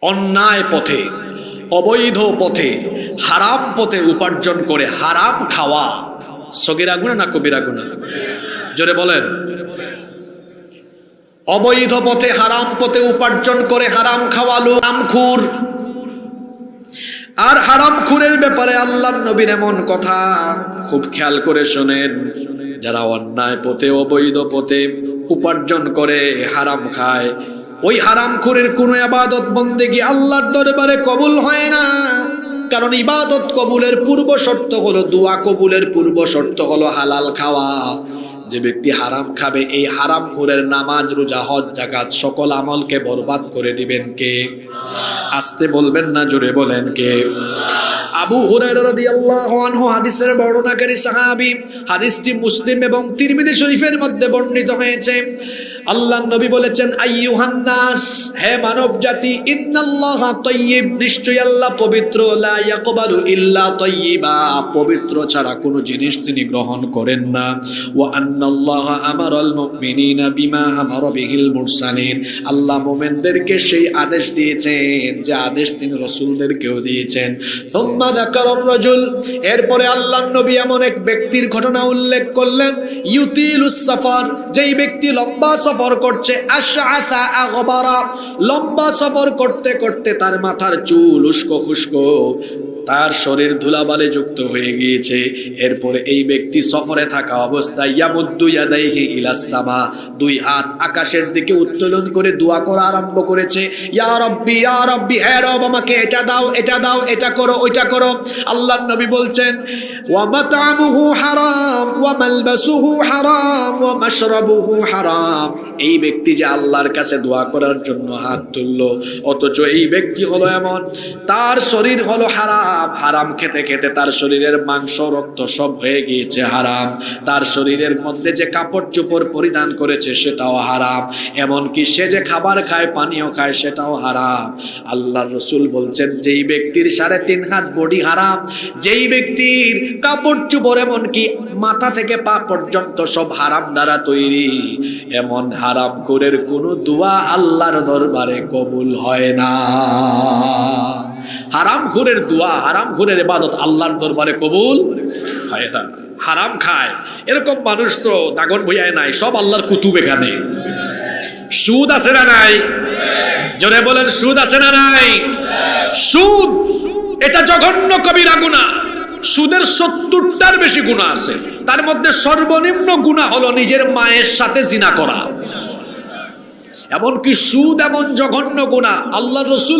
অন্যায় পথে, অবৈধ পথে, হারাম পথে উপার্জন করে হারাম খাওয়া সগীরা গুনাহ না কবিরা গুনাহ? জোরে বলেন। অবৈধ পথে হারাম পথে উপার্জন করে হারাম খাওয়া লোক হারামখোর। আর হারামখোরের ব্যাপারে আল্লাহর নবীর এমন কথা খুব খেয়াল করে শোনেন, যারা অন্যায় পথে অবৈধ পথে উপার্জন করে হারাম খায়, ওই হারামখোরের কোনো ইবাদত বন্দেগী আল্লাহর দরবারে কবুল হয় না। কারণ ইবাদত কবুলের পূর্ব শর্ত হলো, দোয়া কবুলের পূর্ব শর্ত হলো হালাল খাওয়া। যে ব্যক্তি হারাম খাবে, এই হারামখোরের নামাজ, রোজা, হজ, যাকাত সকল আমলকে বরবাদ করে দিবেন কে? আস্তে বলবেন না, জোরে বলেন কে? আবু হুরায়রা রাদিয়াল্লাহু আনহু হাদিসের বর্ণনাকারী সাহাবী। হাদিসটি মুসলিম এবং তিরমিজি শরীফের মধ্যে বর্ণিত হয়েছে। আল্লাহর নবী বলেছেন, আইয়ুহান নাস, হে মানব জাতি, ইন্নাল্লাহা তাইয়্যিব, নিশ্চয়ই আল্লাহ পবিত্র, লা ইয়াকবালু ইল্লা তাইয়্যিবা, পবিত্র ছাড়া কোনো জিনিস তিনি গ্রহণ করেন না। ওয়া আন্নাল্লাহা আমারাল মুমিনিনা বিমা আমারা বিহিল মুরসালিন, আল্লাহ মুমিনদেরকে সেই আদেশ দিয়েছেন যে আদেশ তিনি রাসূলদেরকেও দিয়েছেন। সুম্মা যাকারার রাজুল, এরপরে আল্লাহর নবী এমন এক ব্যক্তির ঘটনা উল্লেখ করলেন, ইউতিলুস সাফার, যেই ব্যক্তি লম্বা সফর করছে, আশআসা আগবারা, লম্বা সফর করতে করতে তার মাথার চুল উস্কো খুস্কো, তার শরীর ধুলাবালি যুক্ত হয়ে গিয়েছে। এরপরে এই ব্যক্তি সফরে থাকা অবস্থায় ইয়ামুদ্দু ইয়াদাইহি ইলাস সামা, দুই হাত আকাশের দিকে উত্তোলন করে দোয়া করা আরম্ভ করেছে, ইয়া রাব্বি, ইয়া রাব্বি, হে রব আমাকে এটা দাও, এটা দাও, এটা করো, ওইটা করো। আল্লাহর নবী বলছেন, ওয়া মাতআমুহু হারাম ওয়া মালবাসুহু হারাম ওয়া মাশরাবুহু হারাম। এই ব্যক্তি যে আল্লাহর কাছে দোয়া করার জন্য হাত তুললো, অথচ এই ব্যক্তি হলো এমন, তার শরীর হলো হারাম, হারাম খেতে খেতে তার শরীরের মাংস, রক্ত সব হয়ে গিয়েছে হারাম। তার শরীরের মধ্যে যে কাপড় চোপড় পরিধান করেছে সেটাও হারাম, এমনকি সে যে খাবার খায়, পানীয় খায়, সেটাও হারাম। আল্লাহর রাসূল বলছেন, যেই ব্যক্তির 3.5 হাত বডি হারাম, যেই ব্যক্তির কাপড় চোপড় এমনকি মাথা থেকে পা পর্যন্ত সব হারাম দ্বারা তৈরি, এমন হারামখোরের কোনো দোয়া আল্লাহর দরবারে কবুল হয় না। হারামখোরের দোয়া, হারামখোরের ইবাদত আল্লাহর দরবারে কবুল হয় না। হারাম খায় এরকম মানুষ তো দাগন ভুঁইয়ায় নাই, সব আল্লাহর কুতুব এখানে। সুদ আছে না নাই? জোরে বলেন, সুদ আছে না নাই? সুদ এটা জঘন্য কবিরা গুনাহ। সুদের 70টার বেশি গুনাহ আছে, তার মধ্যে সর্বনিম্ন গুনাহ হলো নিজের মায়ের সাথে জিনা করা। এমনকি সুদ এমন জঘন্য গুনাহ, আল্লাহর রাসূল